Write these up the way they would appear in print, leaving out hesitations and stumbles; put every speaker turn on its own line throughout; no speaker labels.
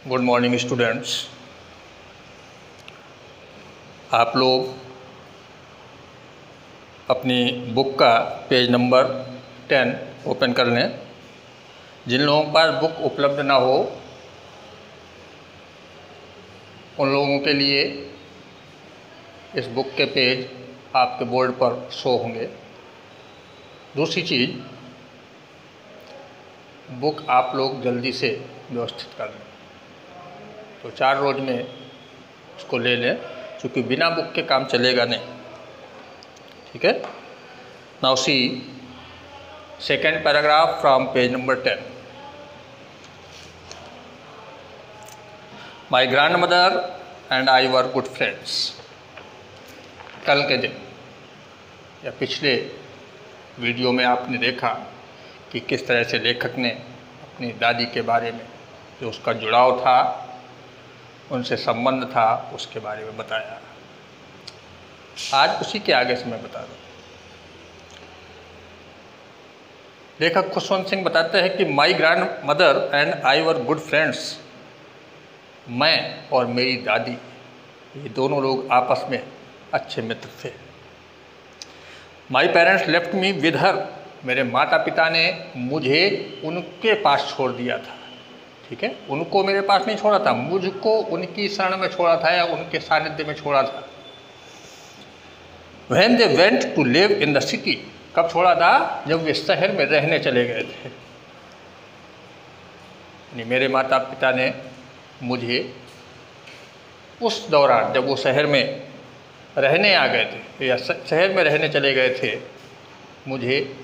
Good morning students. आप लोग अपनी बुक का पेज नंबर 10 ओपन कर लें। जिन लोगों के पास बुक उपलब्ध ना हो उन लोगों के लिए इस बुक के पेज आपके बोर्ड पर शो होंगे। दूसरी चीज़, बुक आप लोग जल्दी से व्यवस्थित कर लें, तो 4 रोज में इसको ले लें, क्योंकि बिना बुक के काम चलेगा नहीं। ठीक है। Now C second paragraph from page number 10। My grand mother and I were good friends. कल के दिन या पिछले वीडियो में आपने देखा कि किस तरह से लेखक ने अपनी दादी के बारे में जो उसका जुड़ाव था, उनसे संबंध था, उसके बारे में बताया। आज उसी के आगे से मैं बता दूँ। लेखक खुशवंत सिंह बताते हैं कि my grand mother and I were good friends. मैं और मेरी दादी, ये दोनों लोग आपस में अच्छे मित्र थे। My parents left me with her. मेरे माता पिता ने मुझे उनके पास छोड़ दिया था। ठीक है, उनको मेरे पास नहीं छोड़ा था, मुझको उनकी शरण में छोड़ा था या उनके सानिध्य में छोड़ा था। When they went to live in the city, कब छोड़ा था? जब वे शहर में रहने चले गए थे। यानी मेरे माता पिता ने मुझे उस दौरान जब वो शहर में रहने आ गए थे या शहर में रहने चले गए थे, मुझे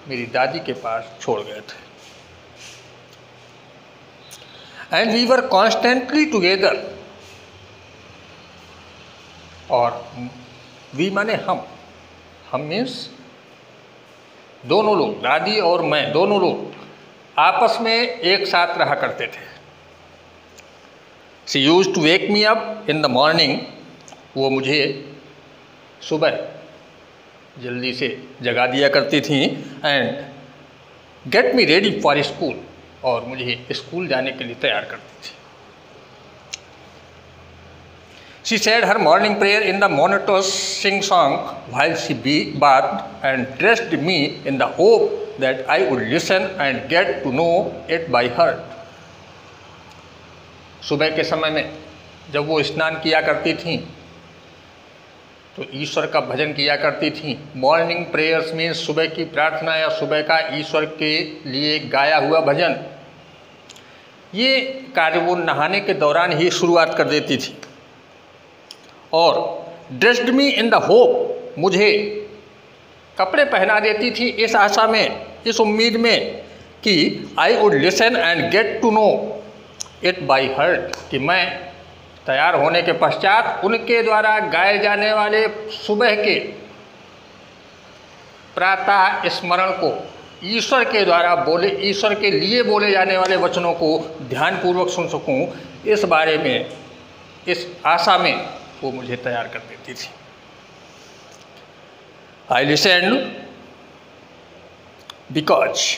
मेरी दादी के पास छोड़ गए थे। And we were constantly together. और वी माने हम मीन्स दोनों लोग, दादी और मैं, दोनों लोग आपस में एक साथ रहा करते थे। She used to wake me up in the morning. वो मुझे सुबह जल्दी से जगा दिया करती थी। And get me ready for school. और मुझे स्कूल जाने के लिए तैयार करती थी। She said her morning prayer in the monotonous sing-song while she bathed and dressed me in the hope that I would listen and get to know it by heart. सुबह के समय में जब वो स्नान किया करती थीं तो ईश्वर का भजन किया करती थीं। मॉर्निंग प्रेयर्स में सुबह की प्रार्थना या सुबह का ईश्वर के लिए गाया हुआ भजन, ये कार्य वो नहाने के दौरान ही शुरुआत कर देती थी। और dressed me in the hope, मुझे कपड़े पहना देती थी इस आशा में, इस उम्मीद में कि I would listen and get to know it by heart, कि मैं तैयार होने के पश्चात उनके द्वारा गाए जाने वाले सुबह के प्रातः स्मरण को, ईश्वर के द्वारा बोले, ईश्वर के लिए बोले जाने वाले वचनों को ध्यानपूर्वक सुन सकूं, इस बारे में, इस आशा में वो मुझे तैयार कर देती थी। आई लिसन्ड बिकॉज,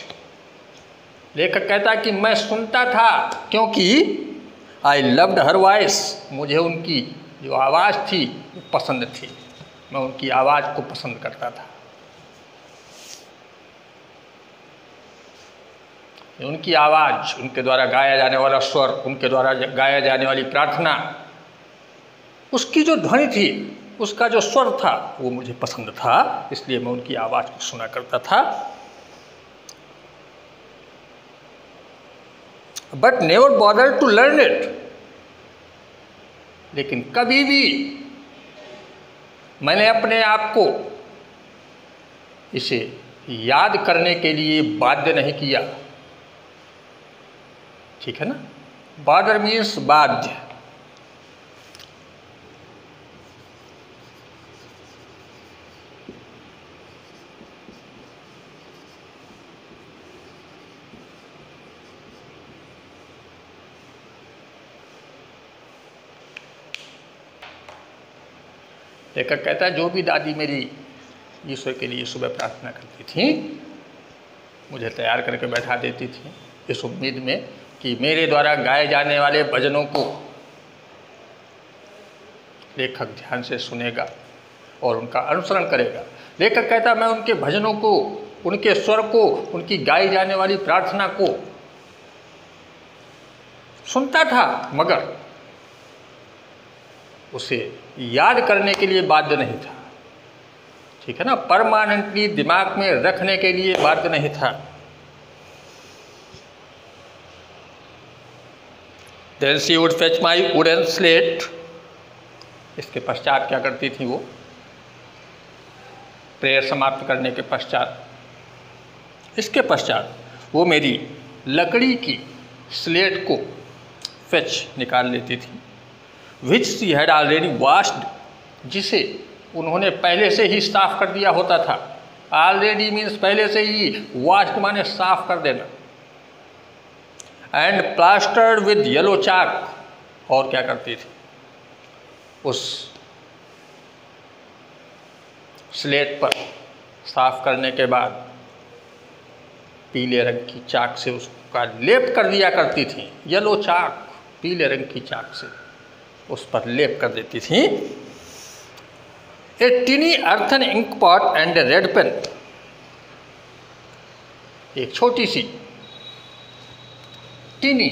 लेखक कहता कि मैं सुनता था क्योंकि आई लव्ड हर वॉइस, मुझे उनकी जो आवाज़ थी वो पसंद थी। मैं उनकी आवाज़ को पसंद करता था। उनकी आवाज़, उनके द्वारा गाया जाने वाला स्वर, उनके द्वारा गाया जाने वाली प्रार्थना, उसकी जो ध्वनि थी, उसका जो स्वर था, वो मुझे पसंद था, इसलिए मैं उनकी आवाज़ को सुना करता था। But never bother to learn it, लेकिन कभी भी मैंने अपने आप को इसे याद करने के लिए बाध्य नहीं किया। ठीक है ना, बॉदर मीन्स बाध्य। लेखक कहता है जो भी दादी मेरी ईश्वर के लिए सुबह प्रार्थना करती थी, मुझे तैयार करके बैठा देती थी इस उम्मीद में कि मेरे द्वारा गाए जाने वाले भजनों को लेखक ध्यान से सुनेगा और उनका अनुसरण करेगा। लेखक कहता मैं उनके भजनों को, उनके स्वर को, उनकी गाई जाने वाली प्रार्थना को सुनता था, मगर उसे याद करने के लिए बाध्य नहीं था। ठीक है ना, परमानेंटली दिमाग में रखने के लिए बाध्य नहीं था। Then she would fetch my wooden slate। इसके पश्चात क्या करती थी वो, प्रेयर समाप्त करने के पश्चात, इसके पश्चात वो मेरी लकड़ी की स्लेट को फेच निकाल लेती थी। Which she had already washed, जिसे उन्होंने पहले से ही साफ कर दिया होता था। ऑलरेडी मीन्स पहले से ही, वॉश्ड माने साफ कर देना। एंड प्लास्टर्ड विद येलो चाक, और क्या करती थी, उस स्लेट पर साफ करने के बाद पीले रंग की चाक से उसका लेप कर दिया करती थी। येलो चाक, पीले रंग की चाक से उस पर लेप कर देती थी। A tiny earthen ink pot and a red pen, एक छोटी सी, टिनी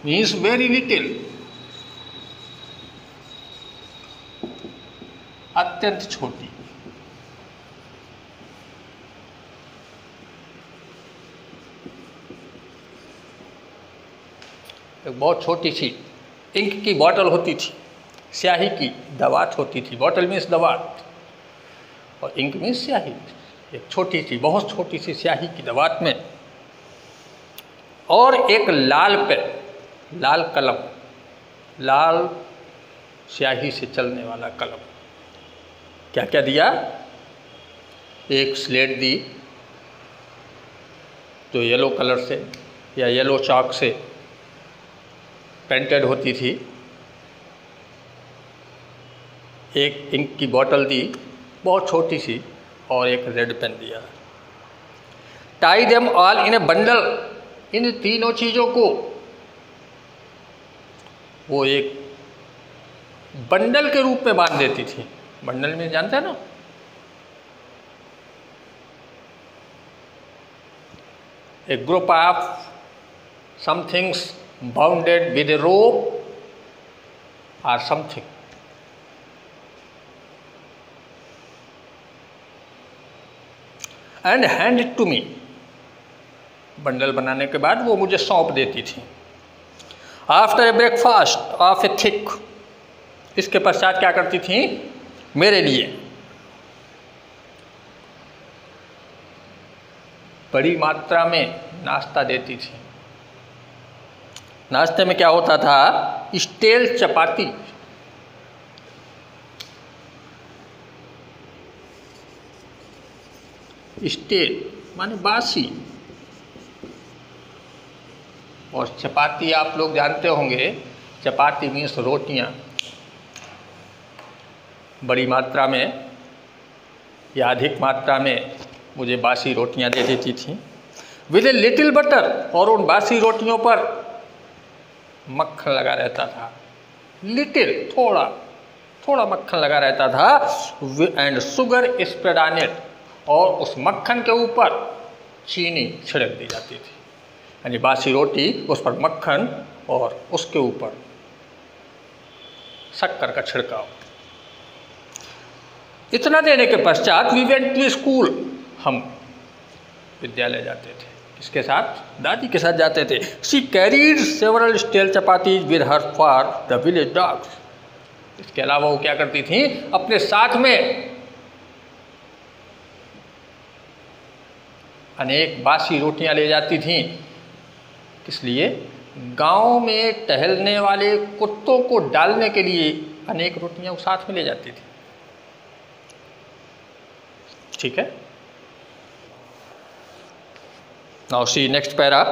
मीन्स वेरी लिटिल, अत्यंत छोटी, एक बहुत छोटी सी इंक की बॉटल होती थी, स्याही की दवात होती थी। बॉटल मीन्स दवात और इंक मीन्स स्याही। एक छोटी सी, बहुत छोटी सी स्याही की दवात में, और एक लाल पेन, लाल कलम, लाल स्याही से चलने वाला कलम। क्या क्या दिया, एक स्लेट दी जो येलो कलर से या येलो चॉक से पेंटेड होती थी, एक इंक की बोतल दी बहुत छोटी सी, और एक रेड पेन दिया। Tie them all in a bundle, इन तीनों चीज़ों को वो एक बंडल के रूप में बांध देती थी। बंडल में जानते हैं ना, a group of some things bounded with a rope और something. And hand it to me, bundle बनाने के बाद वो मुझे सौंप देती थी। After a breakfast of a thick, इसके पश्चात क्या करती थी, मेरे लिए बड़ी मात्रा में नाश्ता देती थी। नाश्ते में क्या होता था, स्टेल चपाती, स्टेल माने बासी, और चपाती आप लोग जानते होंगे, चपाती मीन्स रोटियां। बड़ी मात्रा में या अधिक मात्रा में मुझे बासी रोटियां दे देती थी। विद ए लिटिल बटर, और उन बासी रोटियों पर मक्खन लगा रहता था। लिटिल, थोड़ा थोड़ा मक्खन लगा रहता था। And sugar spread on it, और उस मक्खन के ऊपर चीनी छिड़क दी जाती थी। यानी बासी रोटी, उस पर मक्खन और उसके ऊपर शक्कर का छिड़काव। इतना देने के पश्चात वी वेंट टू स्कूल, हम विद्यालय जाते थे। किसके साथ, दादी के साथ जाते थे। She carried several stale chapatis with her for the village dogs. इसके अलावा वो क्या करती थी, अपने साथ में अनेक बासी रोटियां ले जाती थीं। किस लिए, गांव में टहलने वाले कुत्तों को डालने के लिए अनेक रोटियां वो साथ में ले जाती थी। ठीक है। Now see next para.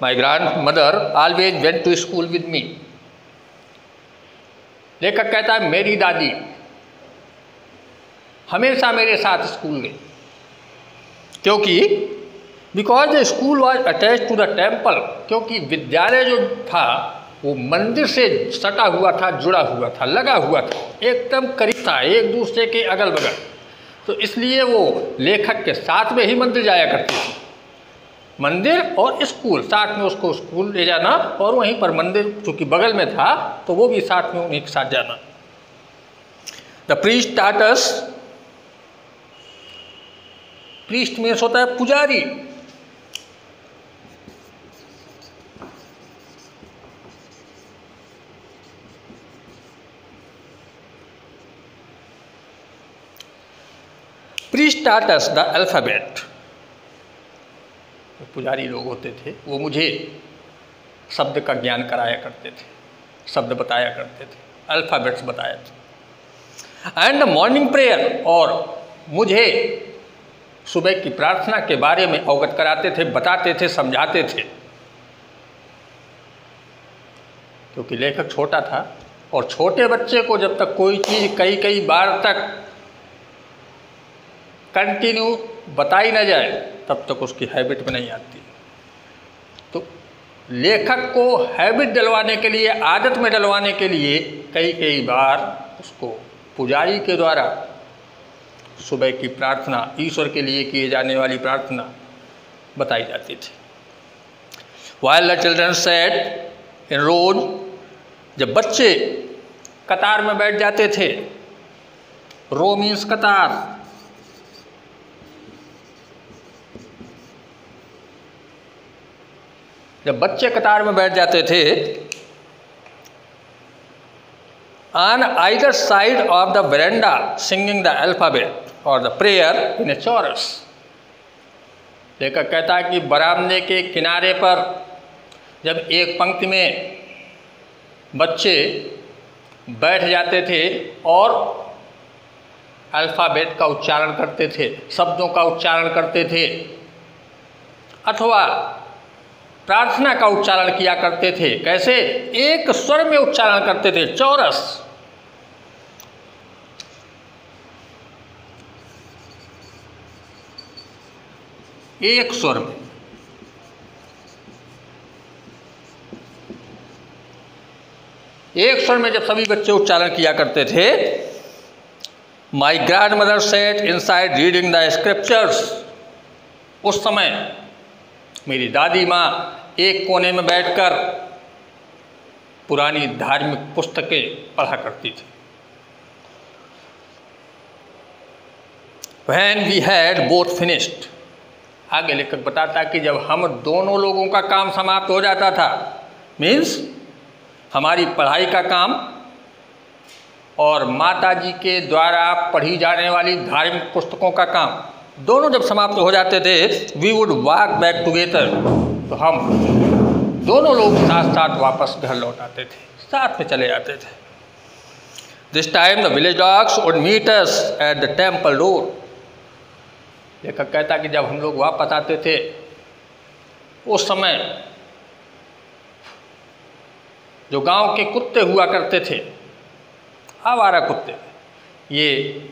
My grandmother always went to school with me. लेखक कहता है मेरी दादी हमेशा मेरे साथ स्कूल गई, क्योंकि because the school was attach to the temple, क्योंकि विद्यालय जो था वो मंदिर से सटा हुआ था, जुड़ा हुआ था, लगा हुआ था, एकदम करीब था, एक दूसरे के अगल बगल। तो इसलिए वो लेखक के साथ में ही मंदिर जाया करती थी। मंदिर और स्कूल साथ में, उसको स्कूल ले जाना और वहीं पर मंदिर चूँकि बगल में था तो वो भी साथ में उन्हीं के साथ जाना। The priest taught us, priest means होता है पुजारी। Priest taught us the alphabet. पुजारी लोग होते थे, वो मुझे शब्द का ज्ञान कराया करते थे, शब्द बताया करते थे, अल्फ़ाबेट्स बताया थे। एंड द मॉर्निंग प्रेयर, और मुझे सुबह की प्रार्थना के बारे में अवगत कराते थे, बताते थे, समझाते थे। क्योंकि लेखक छोटा था और छोटे बच्चे को जब तक कोई चीज़ कई कई बार तक कंटिन्यू बताई ना जाए तब तक उसकी हैबिट में नहीं आती। तो लेखक को हैबिट डलवाने के लिए, आदत में डलवाने के लिए कई कई बार उसको पुजारी के द्वारा सुबह की प्रार्थना, ईश्वर के लिए किए जाने वाली प्रार्थना बताई जाती थी। While the children sat in rows, जब बच्चे कतार में बैठ जाते थे, रो मीन्स कतार, जब बच्चे कतार में बैठ जाते थे, on either side of the veranda singing the alphabet or the prayer in a chorus, लेखक कहता है कि बरामदे के किनारे पर जब एक पंक्ति में बच्चे बैठ जाते थे और अल्फ़ाबेट का उच्चारण करते थे, शब्दों का उच्चारण करते थे, अथवा प्रार्थना का उच्चारण किया करते थे। कैसे? एक स्वर में उच्चारण करते थे, चौरस। एक स्वर में। एक स्वर में जब सभी बच्चे उच्चारण किया करते थे। My grand mother said inside reading the scriptures, उस समय मेरी दादी माँ एक कोने में बैठकर पुरानी धार्मिक पुस्तकें पढ़ा करती थी। When we had both finished, आगे लेखक बताता कि जब हम दोनों लोगों का काम समाप्त हो जाता था, मीन्स हमारी पढ़ाई का काम और माताजी के द्वारा पढ़ी जाने वाली धार्मिक पुस्तकों का काम, दोनों जब समाप्त हो जाते थे, we would walk back together, तो हम दोनों लोग साथ साथ वापस घर लौट आते थे, साथ में चले जाते थे। This time the village dogs would meet us at the temple door, लेखक कहता कि जब हम लोग वापस आते थे उस समय जो गांव के कुत्ते हुआ करते थे, आवारा कुत्ते, ये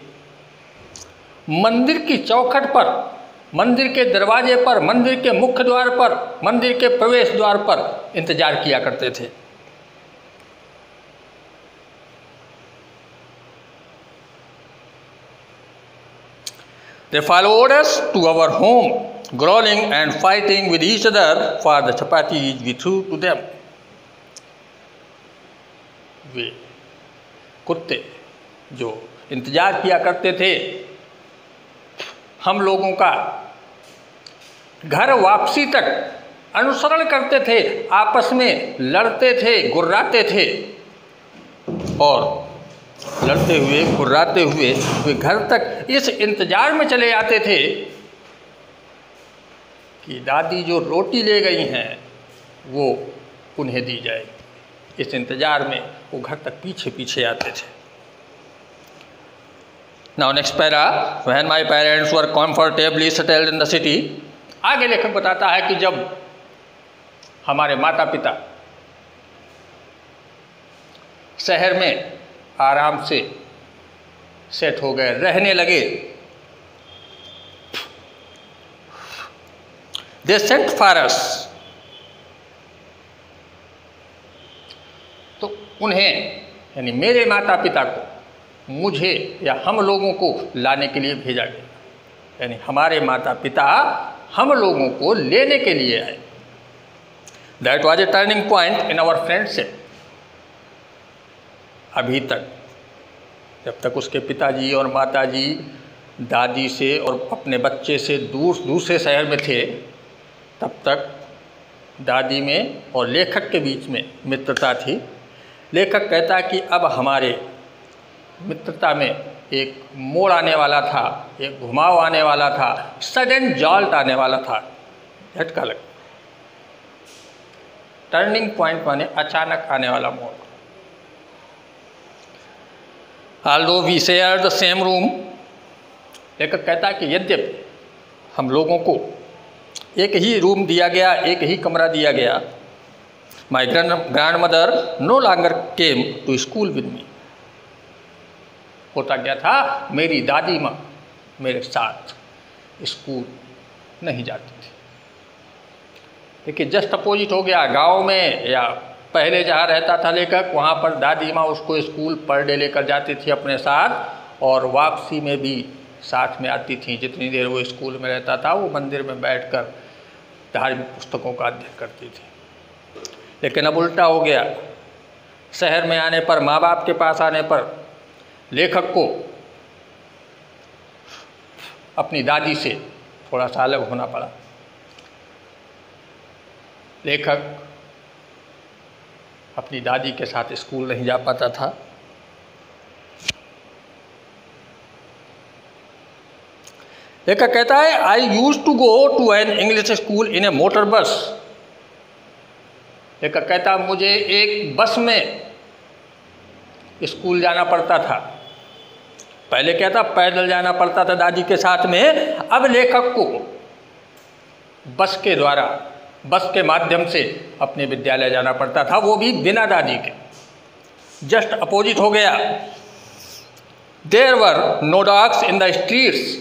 मंदिर की चौखट पर, मंदिर के दरवाजे पर, मंदिर के मुख्य द्वार पर, मंदिर के प्रवेश द्वार पर इंतजार किया करते थे। They followed us to our home, growling and fighting with each other for the chapatis we threw to them. वे कुत्ते जो इंतजार किया करते थे हम लोगों का, घर वापसी तक अनुसरण करते थे, आपस में लड़ते थे, गुर्राते थे, और लड़ते हुए गुर्राते हुए वे घर तक इस इंतजार में चले आते थे कि दादी जो रोटी ले गई हैं वो उन्हें दी जाएगी। इस इंतजार में वो घर तक पीछे पीछे आते थे। Now next para, when my parents were comfortably settled in the city, आगे लेखक बताता है कि जब हमारे माता पिता शहर में आराम से सेट हो गए, रहने लगे, दे सेंट फॉर अस। तो उन्हें यानी मेरे माता पिता को मुझे या हम लोगों को लाने के लिए भेजा गया, यानी हमारे माता पिता हम लोगों को लेने के लिए आए। That was a turning point in our friendship. अभी तक जब तक उसके पिताजी और माताजी दादी से और अपने बच्चे से दूसरे शहर में थे, तब तक दादी में और लेखक के बीच में मित्रता थी। लेखक कहता कि अब हमारे मित्रता में एक मोड़ आने वाला था, एक घुमाव आने वाला था, सडन जॉल्ट आने वाला था, झटका लग। टर्निंग पॉइंट माने अचानक आने वाला मोड़। Although we share the same room, लेखक कहता कि यद्यपि हम लोगों को एक ही रूम दिया गया, एक ही कमरा दिया गया, my grandmother no longer came to school with me. होता क्या था, मेरी दादी माँ मेरे साथ स्कूल नहीं जाती थी। देखिए जस्ट अपोजिट हो गया। गांव में या पहले जहाँ रहता था लेखक, वहाँ पर दादी माँ उसको स्कूल पर डे लेकर जाती थी अपने साथ, और वापसी में भी साथ में आती थी। जितनी देर वो स्कूल में रहता था वो मंदिर में बैठकर धार्मिक पुस्तकों का अध्ययन करती थी। लेकिन अब उल्टा हो गया। शहर में आने पर, माँ बाप के पास आने पर लेखक को अपनी दादी से थोड़ा सा अलग होना पड़ा। लेखक अपनी दादी के साथ स्कूल नहीं जा पाता था। लेखक कहता है I used to go to an English school in a motor bus. लेखक कहता मुझे एक बस में स्कूल जाना पड़ता था। पहले क्या था, पैदल जाना पड़ता था दादी के साथ में। अब लेखक को बस के द्वारा, बस के माध्यम से अपने विद्यालय जाना पड़ता था, वो भी बिना दादी के। जस्ट अपोजिट हो गया। There were no dogs in the streets.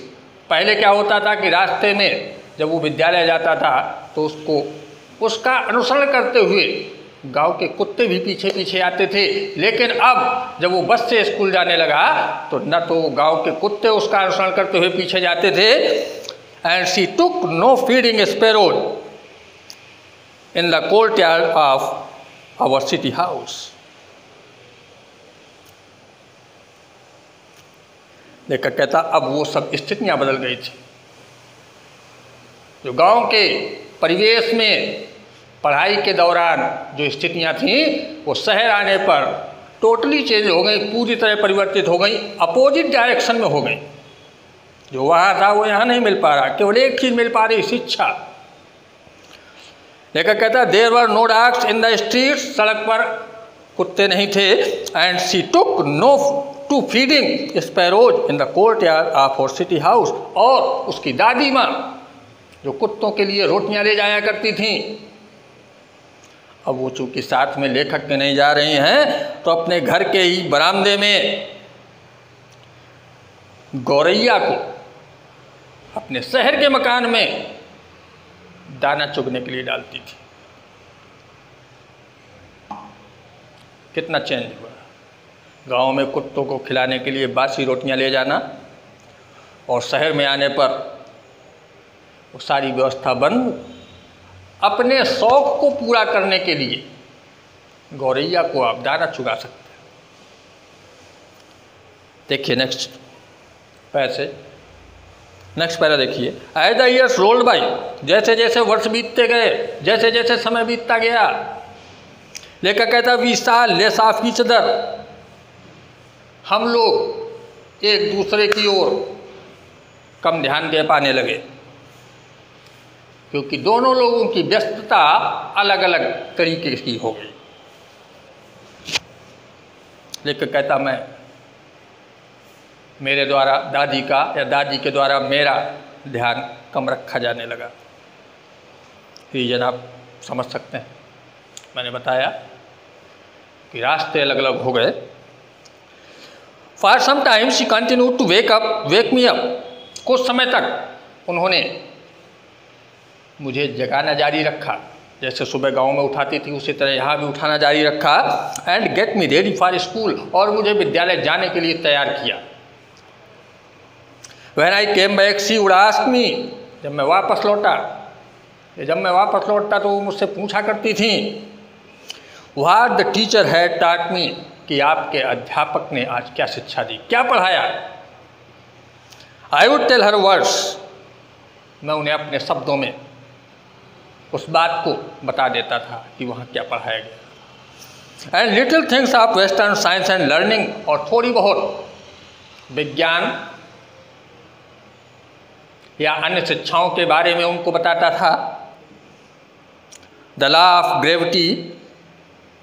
पहले क्या होता था कि रास्ते में जब वो विद्यालय जाता था तो उसका अनुसरण करते हुए गांव के कुत्ते भी पीछे पीछे आते थे। लेकिन अब जब वो बस से स्कूल जाने लगा तो न तो गांव के कुत्ते उसका अनुसरण करते हुए पीछे जाते थे, and she took no feeding sparrows in the courtyard of our city house. लेखक कहता अब वो सब स्थितियां बदल गई थी। जो गांव के परिवेश में पढ़ाई के दौरान जो स्थितियां थीं वो शहर आने पर टोटली चेंज हो गई, पूरी तरह परिवर्तित हो गई, अपोजिट डायरेक्शन में हो गई। जो वहाँ था वो यहाँ नहीं मिल पा रहा, केवल एक चीज़ मिल पा रही, शिक्षा। लेखक कहता है there were no dogs in the street. सड़क पर कुत्ते नहीं थे। And she took no to feeding sparrows in the courtyard of our city house. और उसकी दादी माँ जो कुत्तों के लिए रोटियां ले जाया करती थीं, अब वो चूँकि साथ में लेखक के नहीं जा रही हैं तो अपने घर के ही बरामदे में गौरैया को अपने शहर के मकान में दाना चुगने के लिए डालती थी। कितना चेंज हुआ। गांव में कुत्तों को खिलाने के लिए बासी रोटियां ले जाना, और शहर में आने पर वो सारी व्यवस्था बंद। अपने शौक को पूरा करने के लिए गौरैया को आप दाना चुगा सकते हैं। देखिए नेक्स्ट पैरा देखिए। As the years rolled by, जैसे जैसे वर्ष बीतते गए, जैसे जैसे समय बीतता गया, लेखक कहता we saw less of each other. हम लोग एक दूसरे की ओर कम ध्यान दे पाने लगे, क्योंकि दोनों लोगों की व्यस्तता अलग अलग तरीके की हो गई। लेखक कहता मैं मेरे द्वारा दादी का या दादी के द्वारा मेरा ध्यान कम रखा जाने लगा। रीजन आप समझ सकते हैं। मैंने बताया कि रास्ते अलग अलग हो गए। For some time she continue to wake me up. कुछ समय तक उन्होंने मुझे जगाना जारी रखा, जैसे सुबह गांव में उठाती थी उसी तरह यहाँ भी उठाना जारी रखा। And get me ready for school, और मुझे विद्यालय जाने के लिए तैयार किया। When I came back she would ask me, जब मैं वापस लौटता तो वो मुझसे पूछा करती थी, what the teacher had taught me, कि आपके अध्यापक ने आज क्या शिक्षा दी, क्या पढ़ाया। I would tell her words, मैं उन्हें अपने शब्दों में उस बात को बता देता था कि वहाँ क्या पढ़ाया गया। And little things of western science and learning, और थोड़ी बहुत विज्ञान या अन्य शिक्षाओं के बारे में उनको बताता था। द लॉ ऑफ ग्रेविटी,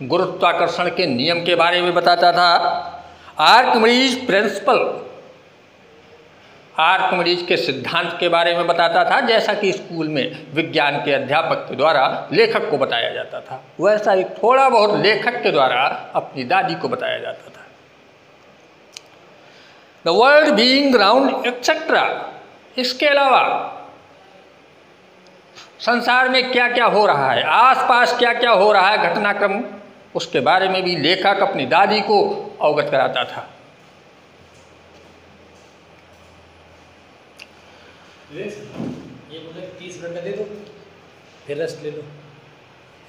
गुरुत्वाकर्षण के नियम के बारे में बताता था। आर्किमिडीज प्रिंसिपल, आर्किमिडीज के सिद्धांत के बारे में बताता था, जैसा कि स्कूल में विज्ञान के अध्यापक के द्वारा लेखक को बताया जाता था, वैसा ही थोड़ा बहुत लेखक के द्वारा अपनी दादी को बताया जाता था। The world being round etcetera, इसके अलावा संसार में क्या क्या हो रहा है, आसपास क्या क्या हो रहा है घटनाक्रम, उसके बारे में भी लेखक अपनी दादी को अवगत कराता था।
ये बोले 30 मिनट का दे दो, फिर रेस्ट ले लो,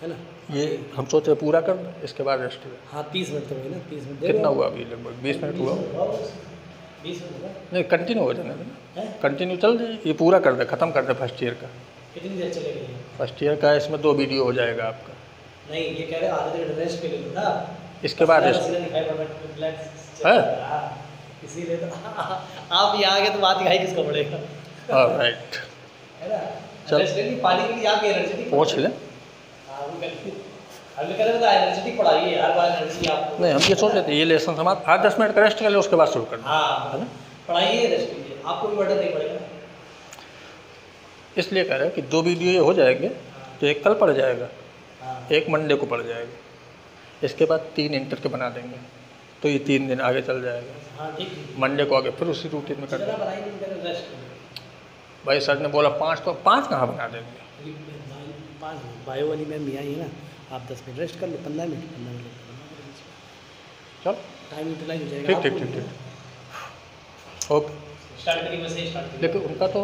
है ना।
ये हम सोच रहे पूरा कर दें, इसके बाद रेस्ट ले।
हाँ 30 मिनट तो है ना, 30 मिनट
कितना हुआ अभी? लगभग 20 मिनट हुआ।
20 मिनट हुआ
नहीं, कंटिन्यू हो जाने देना, कंटिन्यू चल जाए, ये पूरा कर दे, ख़त्म कर दे फर्स्ट ईयर का।
कितनी देर चलेगी?
फर्स्ट ईयर का इसमें 2 वीडियो हो जाएगा आपका।
नहीं, ये कह रहे आधे घंटे रेस्ट पे ले लो ना,
इसके बाद रेस्ट है,
इसीलिए तो आप यहाँ आगे तो बात दिखाई किसको पड़ेगा।
राइट,
है ना।
चल
रेस्ट ले ली, पानी के लिए आप एनर्जेटिक
पहुँच ले।
हाँ वो अभी कह रहे थे एनर्जेटिक पढ़ाइए, हर बार एनर्जी आपको।
नहीं, हम ये सोच रहे थे ये लेसन समाप्त, 8-10 मिनट का रेस्ट कर ले, उसके बाद शुरू कर दें।
हाँ
है ना,
पढ़ाइए, रेस्ट कीजिए, आपको भी बर्डन नहीं पड़ेगा।
इसलिए कह रहे हैं कि 2 वीडियो ये हो जाएंगे, तो एक कल पड़ जाएगा,
हाँ।
एक मंडे को पड़ जाएगा, इसके बाद 3 इंटर के बना देंगे, तो ये 3 दिन आगे चल जाएगा।
हाँ ठीक है,
मंडे को आगे फिर उसी रूटीन में कर
ज़रा
देंगे।
बनाइए, नहीं करें रेस्ट करें।
भाई सर ने बोला 5, तो 5 कहाँ बना देंगे।
5 बायो वाली मैम भी आई है ना, आप 10 मिनट रेस्ट कर लो, 15 मिनट
चल
टाइम यूटिलाइज हो जाएगा।
ठीक ठीक ठीक ठीक, ओके।
स्टार्ट करिए, वैसे ही स्टार्ट करिए।
लेकिन उनका तो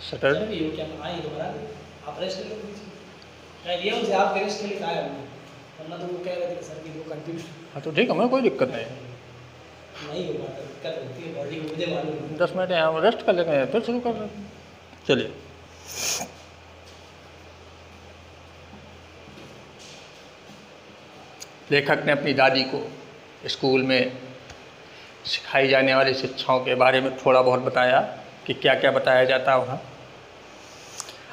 सैटरडे,
भी हो क्या आई दोबारा, आप रेस्ट कर लो, कह दिया उनसे, आप रेस्ट के लिए कहा है हमने, वरना तो वो कह रहे थे कि सर की वो कंटिन्यू
हाँ तो ठीक है, हमें कोई दिक्कत नहीं है।
नहीं हो पाता, दिक्कत होती है बॉडी को, मुझे मालूम है।
10 मिनट यहाँ रेस्ट कर लेंगे, फिर शुरू कर देंगे। चलिए, लेखक ने अपनी दादी को स्कूल में सिखाई जाने वाली शिक्षाओं के बारे में थोड़ा बहुत बताया कि क्या क्या बताया जाता है वहाँ।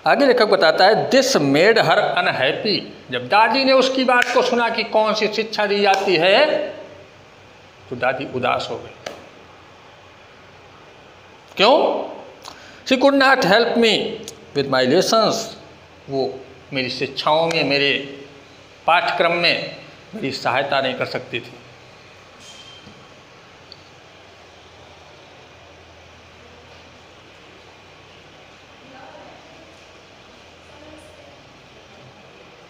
आगे लेखक बताता है, दिस मेड हर अनहैप्पी, जब दादी ने उसकी बात को सुना कि कौन सी शिक्षा दी जाती है, तो दादी उदास हो गई। क्यों? She could not help me with my lessons, वो मेरी शिक्षाओं में, मेरे पाठ्यक्रम में मेरी सहायता नहीं कर सकती थी।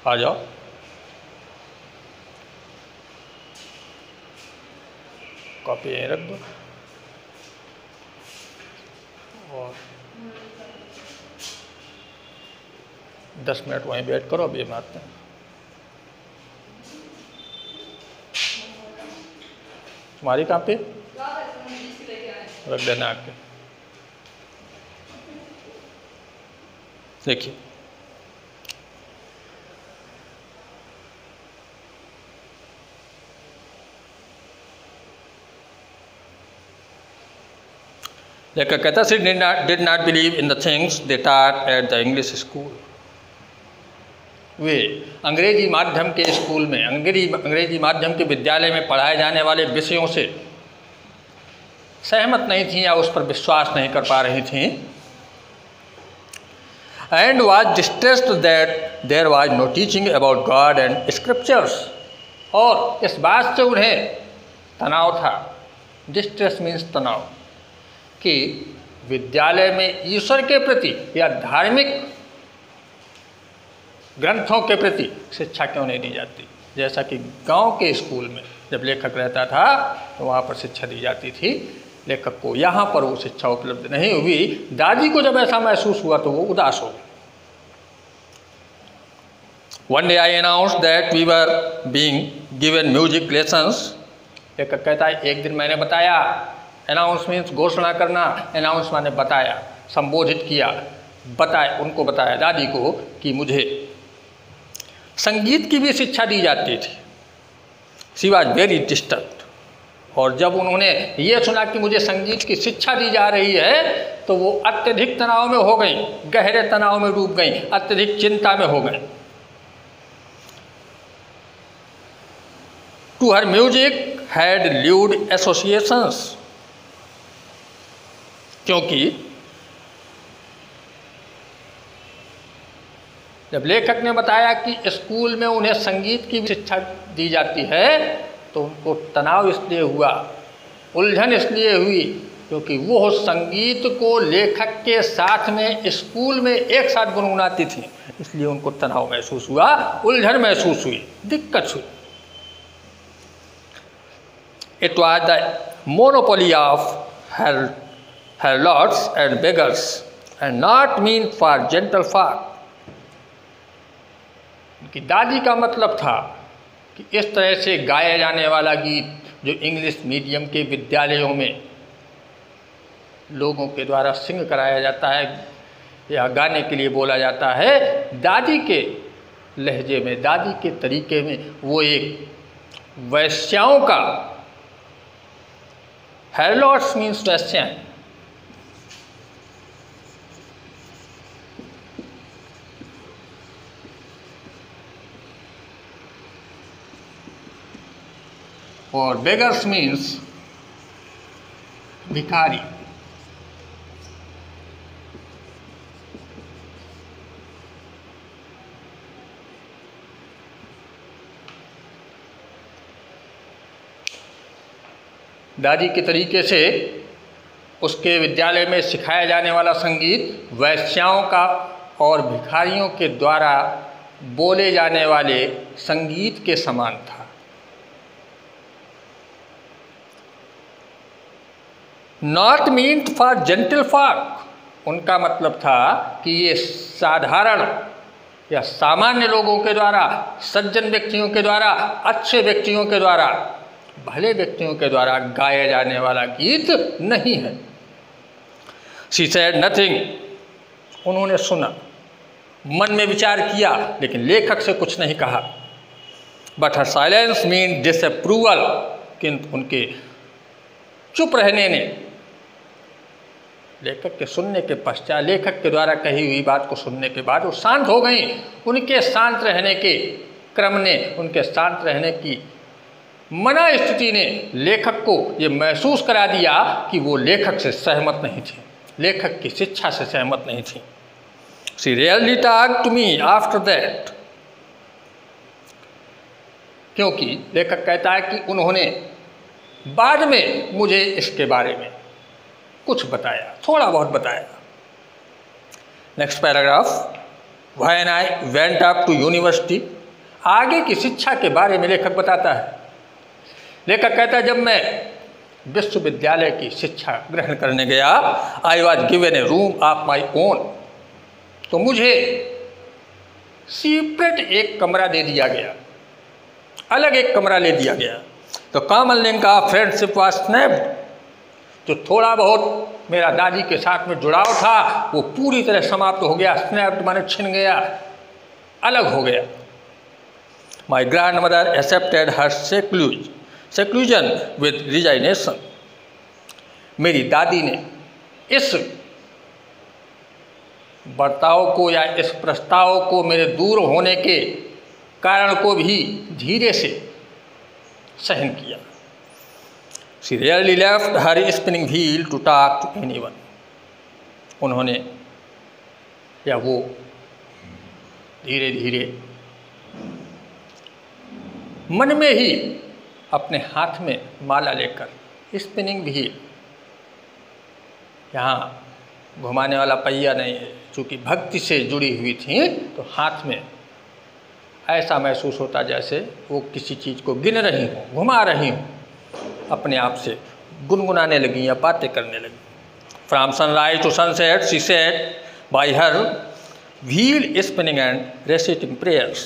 आ जाओ, कॉपी यहीं रख दो और 10 मिनट वहीं वेट करो, अभी हम आते हैं। तुम्हारी कॉपी रख देना आके। देखिए, लेखक कहता she did not believe in the things they taught at the English school. वे अंग्रेजी माध्यम के स्कूल में, अंग्रेजी माध्यम के विद्यालय में पढ़ाए जाने वाले विषयों से सहमत नहीं थी या उस पर विश्वास नहीं कर पा रही थी। And was distressed that there was no teaching about God and scriptures, और इस बात से उन्हें तनाव था। डिस्ट्रेस मीन्स तनाव, कि विद्यालय में ईश्वर के प्रति या धार्मिक ग्रंथों के प्रति शिक्षा क्यों नहीं दी जाती? जैसा कि गांव के स्कूल में जब लेखक रहता था तो वहाँ पर शिक्षा दी जाती थी, लेखक को यहाँ पर वो शिक्षा उपलब्ध नहीं हुई। दादी को जब ऐसा महसूस हुआ तो वो उदास हो गई। One day I announced that we were being given music lessons. लेखक कहता है एक दिन मैंने बताया, अनाउंस मीन्स घोषणा करना, अनाउंस माने बताया, संबोधित किया, बताया, उनको बताया दादी को कि मुझे संगीत की भी शिक्षा दी जाती थी। She was very disturbed. और जब उन्होंने ये सुना कि मुझे संगीत की शिक्षा दी जा रही है तो वो अत्यधिक तनाव में हो गई, गहरे तनाव में डूब गई, अत्यधिक चिंता में हो गई। To her music had lewd associations. क्योंकि जब लेखक ने बताया कि स्कूल में उन्हें संगीत की शिक्षा दी जाती है तो उनको तनाव इसलिए हुआ, उलझन इसलिए हुई क्योंकि वो संगीत को लेखक के साथ में स्कूल में एक साथ गुनगुनाती थी, इसलिए उनको तनाव महसूस हुआ, उलझन महसूस हुई, दिक्कत हुई। It was the monopoly of harlots and beggars and not meant for gentle folk. उनकी दादी का मतलब था कि इस तरह से गाया जाने वाला गीत जो इंग्लिश मीडियम के विद्यालयों में लोगों के द्वारा सिंग कराया जाता है या गाने के लिए बोला जाता है, दादी के लहजे में, दादी के तरीके में वो एक वैश्याओं का, हैरलॉट्स मीन्स वैश्याएं, और बेगर्स मीन्स भिखारी। दादी के तरीके से उसके विद्यालय में सिखाया जाने वाला संगीत वैश्याओं का और भिखारियों के द्वारा बोले जाने वाले संगीत के समान था। Not meant for gentle folk, उनका मतलब था कि ये साधारण या सामान्य लोगों के द्वारा, सज्जन व्यक्तियों के द्वारा, अच्छे व्यक्तियों के द्वारा, भले व्यक्तियों के द्वारा गाया जाने वाला गीत नहीं है। She said nothing, उन्होंने सुना, मन में विचार किया, लेकिन लेखक से कुछ नहीं कहा। But her silence meant disapproval, किंतु उनके चुप रहने ने, लेखक के सुनने के पश्चात, लेखक के द्वारा कही हुई बात को सुनने के बाद वो शांत हो गई। उनके शांत रहने के क्रम ने, उनके शांत रहने की मना स्थिति ने लेखक को ये महसूस करा दिया कि वो लेखक से सहमत नहीं थी, लेखक की शिक्षा से सहमत नहीं थी। She rarely talked to me after that, क्योंकि लेखक कहता है कि उन्होंने बाद में मुझे इसके बारे में कुछ बताया, थोड़ा बहुत बताया। Next paragraph, When I went up to university, आगे की शिक्षा के बारे में लेखक बताता है। लेखक कहता है जब मैं विश्वविद्यालय की शिक्षा ग्रहण करने गया, I was given A room of my own, तो मुझे सीपरेट एक कमरा दे दिया गया, अलग एक कमरा ले दिया गया। तो common link of friendship was snapped, तो थोड़ा बहुत मेरा दादी के साथ में जुड़ाव था वो पूरी तरह समाप्त हो गया। स्नैप्ड माने छिन गया, अलग हो गया। My grand mother accepted her seclusion with resignation, मेरी दादी ने इस बर्ताव को या इस प्रस्ताव को, मेरे दूर होने के कारण को भी धीरे से सहन किया। She rarely left her spinning wheel to talk to anyone, उन्होंने या वो धीरे धीरे मन में ही अपने हाथ में माला लेकर, स्पिनिंग व्हील, यहाँ घुमाने वाला पहिया नहीं है, चूँकि भक्ति से जुड़ी हुई थी तो हाथ में ऐसा महसूस होता जैसे वो किसी चीज़ को गिन रही हों, घुमा रही हों, अपने आप से गुनगुनाने लगी या बातें करने लगी। From sunrise to sunset she sat by her wheel spinning and reciting prayers.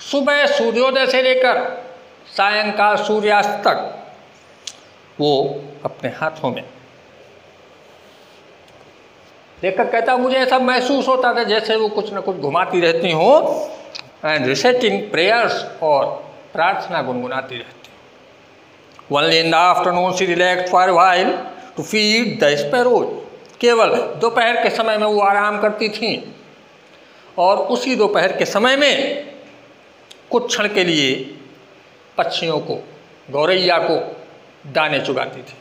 सुबह सूर्योदय से लेकर सायंकाल सूर्यास्त तक वो अपने हाथों में, लेखक कहता मुझे ऐसा महसूस होता था जैसे वो कुछ न कुछ घुमाती रहती हो एंड रिसेटिंग प्रेयर्स, और प्रार्थना गुनगुनाती रहती। Only in the afternoon she relaxed for a while to feed the sparrows. केवल दोपहर के समय में वो आराम करती थीं और उसी दोपहर के समय में कुछ क्षण के लिए पक्षियों को, गौरैया को दाने चुगाती थी।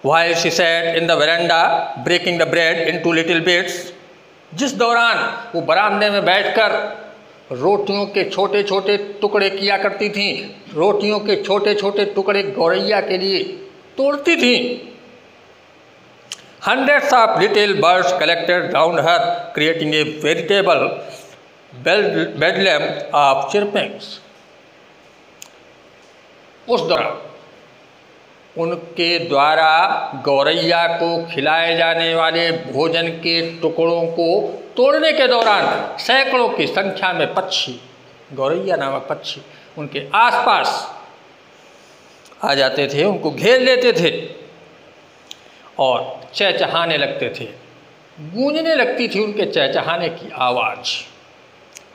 While she sat in the veranda breaking the bread into little bits, जिस दौरान वो बरामदे में बैठकर रोटियों के छोटे छोटे टुकड़े किया करती थीं, रोटियों के छोटे छोटे टुकड़े गौरैया के लिए तोड़ती थीं। Hundreds of little birds collected round her, creating a veritable bedlam of chirpings. उस दौरान उनके द्वारा गौरैया को खिलाए जाने वाले भोजन के टुकड़ों को तोड़ने के दौरान सैकड़ों की संख्या में पक्षी, गौरैया नामक पक्षी, उनके आसपास आ जाते थे, उनको घेर लेते थे और चहचहाने लगते थे। गूंजने लगती थी उनके चहचहाने की आवाज़।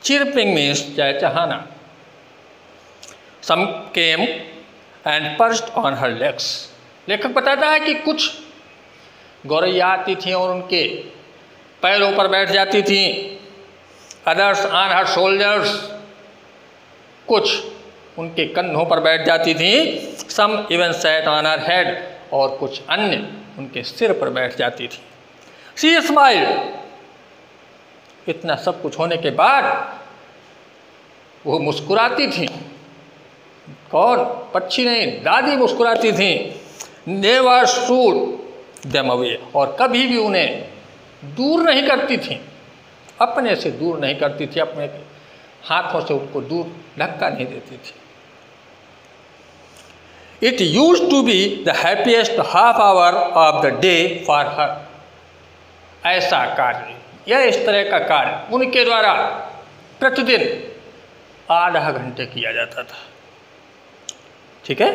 चिरपिंग मीन्स चहचहाना। Some came and perched on her legs. लेखक बताता है कि कुछ गौरैया आती थीं और उनके पैरों पर बैठ जाती थीं। अदर्स ऑन हर शोल्डर्स, कुछ उनके कंधों पर बैठ जाती थीं। Some even sat on her head, और कुछ अन्य उनके सिर पर बैठ जाती थी। She smiled. इतना सब कुछ होने के बाद वो मुस्कुराती थी। कौन? पक्षी नहीं, दादी मुस्कुराती थी। नेवर शूड देम अवे, और कभी भी उन्हें दूर नहीं करती थी, अपने से दूर नहीं करती थी, अपने हाथों से उनको दूर धक्का नहीं देती थी। It used to be the happiest half hour of the day for her. ऐसा कार्य, या इस तरह का कार्य उनके द्वारा प्रतिदिन आधा घंटे किया जाता था। ठीक है।